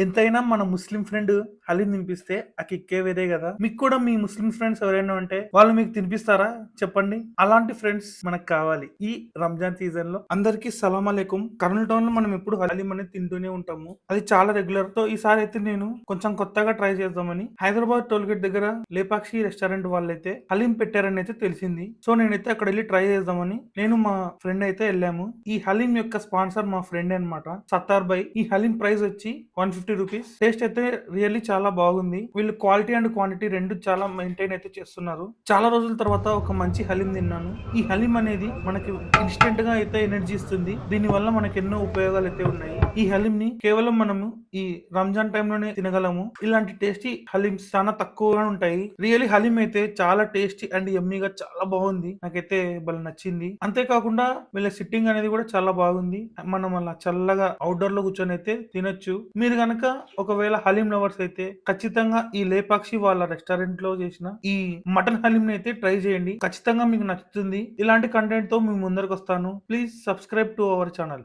ఎంతైనా మన ముస్లిం ఫ్రెండ్ హలీం తినిపిస్తే ఆ కిక్కే వేరే కదా! మీకు కూడా మీ ముస్లిం ఫ్రెండ్స్ ఎవరైనా ఉంటే వాళ్ళు మీకు తినిపిస్తారా చెప్పండి? అలాంటి ఫ్రెండ్స్ మనకు కావాలి. ఈ రంజాన్ సీజన్‌లో అందరికీ సలాం అలైకుం. కర్నూల్ టౌన్‌లో మనం ఎప్పుడు హలీం అనేది తింటూనే ఉంటాము. అది చాలా రెగ్యులర్. సో, ఈసారి అయితే నేను కొంచెం కొత్తగా ట్రై చేద్దామని హైదరాబాద్ టోల్‌గేట్ దగ్గర లేపాక్షి రెస్టారెంట్ వాళ్ళైతే హలీం పెట్టారని అయితే తెలిసింది. సో, నేనైతే అక్కడెళ్లి ట్రై చేద్దామని నేను మా ఫ్రెండ్ అయితే ఎళ్ళాము. ఈ హలీం యొక్క స్పాన్సర్ మా ఫ్రెండే అన్నమాట. సత్తార్ భాయ్. ఈ హలీం ప్రైస్ వచ్చి 150 రూపీస్. టేస్ట్ అయితే రియల్లీ చాలా బాగుంది. వీళ్ళు క్వాలిటీ అండ్ క్వాంటిటీ 2 చాలా మెయింటైన్ అయితే చేస్తున్నారు. చాలా రోజుల తర్వాత ఒక మంచి హలీం తిన్నాను. ఈ హలీం అనేది మనకి ఇన్‌స్టంట్ గా అయితే ఎనర్జీ ఇస్తుంది. దీనివల్ల మనకు ఎన్నో ఉపయోగాలు అయితే ఉన్నాయి. ఈ హలీంని కేవలం మనము ఈ రంజాన్ టైంలోనే తినగలము. ఇలాంటి టేస్టీ హలీమ్స్ చాలా తక్కువగా ఉంటాయి. రియల్లీ హలీం అయితే చాలా టేస్టీ అండ్ యమ్మీగా చాలా బాగుంది. నాకైతే భలే నచ్చింది. అంతేకాకుండా వీళ్ళ సిట్టింగ్ అనేది కూడా చాలా బాగుంది. మనం అలా చల్లగా అవుట్‌డోర్ లో కూర్చొని అయితే తినొచ్చు. మీరు గనక ఒకవేళ హలీం లవర్స్ అయితే ఖచ్చితంగా ఈ లేపాక్షి వాళ్ళ రెస్టారెంట్ లో చేసిన ఈ మటన్ హలీం ని అయితే ట్రై చేయండి. ఖచ్చితంగా మీకు నచ్చుతుంది. ఇలాంటి కంటెంట్ తో మీ ముందరకు వస్తాను. Please subscribe to our channel.